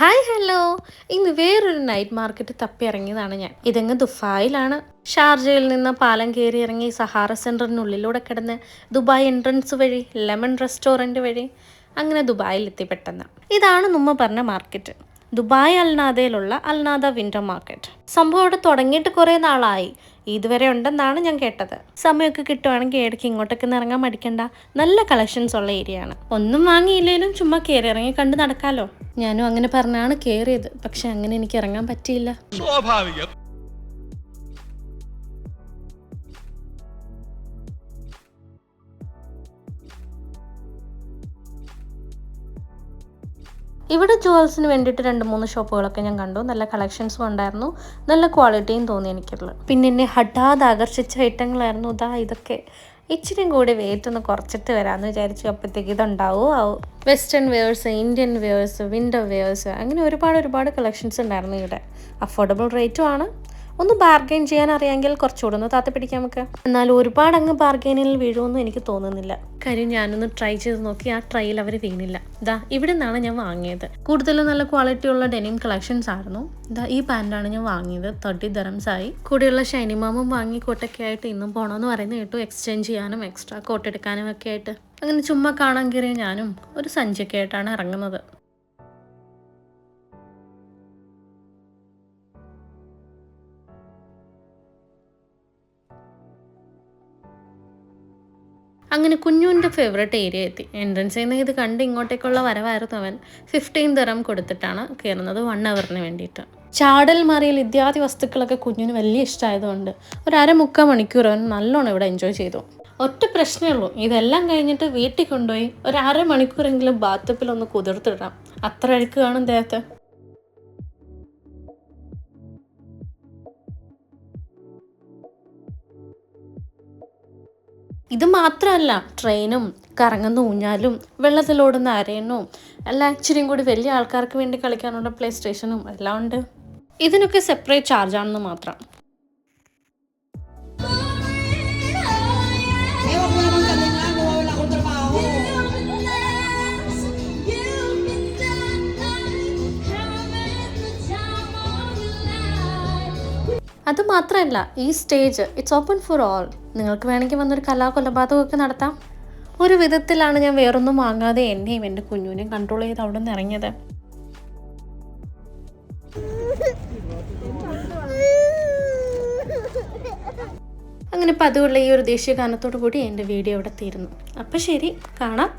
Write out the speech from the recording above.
Hi hello. ഇന്ന് വേറൊരു night market തപ്പി ഇറങ്ങിയതാണ് ഞാൻ. ഇതങ്ങ് ദുബായിലാണ്. ഷാർജയിൽ നിന്ന് പാലം കയറി ഇറങ്ങി സഹാറ സെൻറ്ററിനുള്ളിലൂടെ കിടന്ന് ദുബായ് എൻട്രൻസ് വഴി ലെമൺ റെസ്റ്റോറൻറ്റ് വഴി അങ്ങനെ ദുബായിൽ എത്തിപ്പെട്ടെന്ന്. ഇതാണ് നമ്മ പറഞ്ഞ മാർക്കറ്റ്. ദുബായ് അൽനാദയിലുള്ള അൽനാദ വിൻഡോ മാർക്കറ്റ്. സംഭവം ഇവിടെ തുടങ്ങിയിട്ട് കുറേ നാളായി. ഇതുവരെ ഉണ്ടെന്നാണ് ഞാൻ കേട്ടത്. സമയമൊക്കെ കിട്ടുവാണെങ്കിൽ ഇടയ്ക്ക് ഇങ്ങോട്ടൊക്കെ ഇറങ്ങാൻ മടിക്കണ്ട. നല്ല കളക്ഷൻസ് ഉള്ള ഏരിയ ആണ്. ഒന്നും വാങ്ങിയില്ലെങ്കിലും ചുമ്മാ കയറി ഇറങ്ങി കണ്ട് നടക്കാമല്ലോ. ഞാനും അങ്ങനെ പറഞ്ഞാണ് കയറിയത്. പക്ഷെ അങ്ങനെ എനിക്ക് ഇറങ്ങാൻ പറ്റിയില്ല. സ്വാഭാവികം. ഇവിടെ ജുവൽസിന് വേണ്ടിയിട്ട് 2-3 ഷോപ്പുകളൊക്കെ ഞാൻ കണ്ടു. നല്ല കളക്ഷൻസും ഉണ്ടായിരുന്നു, നല്ല ക്വാളിറ്റിയും തോന്നി എനിക്കുള്ളത്. പിന്നെ എന്നെ ഹഠാത് ആകർഷിച്ച ഐറ്റങ്ങളായിരുന്നു ഇതൊക്കെ. ഇച്ചിരി കൂടി വെയിറ്റ് ഒന്ന് കുറച്ചിട്ട് വരാമെന്ന് വിചാരിച്ചു. അപ്പോഴത്തേക്ക് ഇതുണ്ടാവും ആവും. Western wears, Indian wears, window wears, അങ്ങനെ ഒരുപാട് കളക്ഷൻസ് ഉണ്ടായിരുന്നു ഇവിടെ. അഫോർഡബിൾ റേറ്റും ആണ്. ഒന്ന് ബാർഗെയിൻ ചെയ്യാൻ അറിയാമെങ്കിൽ കുറച്ചുകൂടെ ഒന്ന് താത്തി പിടിക്കാം നമുക്ക്. എന്നാലും ഒരുപാട് അങ്ങ് ബാർഗെയിനിൽ വീഴുമെന്നും എനിക്ക് തോന്നുന്നില്ല. കാര്യം ഞാനൊന്ന് ട്രൈ ചെയ്ത് നോക്കി, ആ ട്രൈയിൽ അവർ വീണില്ല. ഇവിടെ നിന്നാണ് ഞാൻ വാങ്ങിയത്. കൂടുതലും നല്ല ക്വാളിറ്റി ഉള്ള ഡെനിം കളക്ഷൻസ് ആയിരുന്നു. ഈ പാൻറ്റാണ് ഞാൻ വാങ്ങിയത്. 30 dirhams ആയി. കൂടെയുള്ള ഷൈനി മാമും വാങ്ങി കോട്ടൊക്കെ ആയിട്ട് ഇന്നും പോകണമെന്ന് പറയുന്നത് കേട്ടു. എക്സ്ചേഞ്ച് ചെയ്യാനും എക്സ്ട്രാ കോട്ട് എടുക്കാനും ഒക്കെ ആയിട്ട്. അങ്ങനെ ചുമ്മാ കാണാൻ കയറിയ ഞാനും ഒരു സഞ്ചിയൊക്കെ ആയിട്ടാണ് ഇറങ്ങുന്നത്. അങ്ങനെ കുഞ്ഞുവിൻ്റെ ഫേവറേറ്റ് ഏരിയ എത്തി. എൻട്രൻസ് ചെയ്യുന്ന ഇത് കണ്ട് ഇങ്ങോട്ടേക്കുള്ള വരവായിരുന്നു അവൻ. 15 dirham കൊടുത്തിട്ടാണ് കയറുന്നത് 1 hourന് വേണ്ടിയിട്ട്. ചാടൽ മറിയൽ ഇത്യാദി വസ്തുക്കളൊക്കെ കുഞ്ഞിന് വലിയ ഇഷ്ടമായതുകൊണ്ട് ഒരു 3/4 മണിക്കൂർ അവൻ നല്ലോണം ഇവിടെ എൻജോയ് ചെയ്തു. ഒറ്റ പ്രശ്നമേ ഉള്ളൂ, ഇതെല്ലാം കഴിഞ്ഞിട്ട് വീട്ടിൽ കൊണ്ടുപോയി ഒരു 1/2 മണിക്കൂറെങ്കിലും ബാത്ടപ്പിലൊന്ന് കുതിർത്തിടാം. അത്ര അഴുക്ക് കാണും ദേഹത്ത്. ഇത് മാത്രമല്ല, ട്രെയിനും കറങ്ങുന്ന ഊഞ്ഞാലും വെള്ളത്തിലോടുന്ന അരയനും എല്ലാം ഇച്ചിരിയും കൂടി വലിയ ആൾക്കാർക്ക് വേണ്ടി കളിക്കാനുള്ള പ്ലേ സ്റ്റേഷനും എല്ലാം ഉണ്ട്. ഇതിനൊക്കെ സെപ്പറേറ്റ് ചാർജാണെന്ന് മാത്രം. അത് മാത്രമല്ല, ഈ stage it's open for all. നിങ്ങൾക്ക് വേണമെങ്കിൽ വന്നൊരു കൊലപാതകമൊക്കെ നടത്താം. ഒരു വിധത്തിലാണ് ഞാൻ വേറൊന്നും വാങ്ങാതെ എന്നെയും എൻ്റെ കുഞ്ഞുവിനെയും കൺട്രോൾ ചെയ്ത് അവിടെ നിന്ന് ഇറങ്ങിയത്. അങ്ങനെ പതിവുള്ള ഈ ഒരു ദേശീയ ഗാനത്തോടു കൂടി എൻ്റെ വീഡിയോ ഇവിടെ തീരുന്നു. അപ്പം ശരി, കാണാം.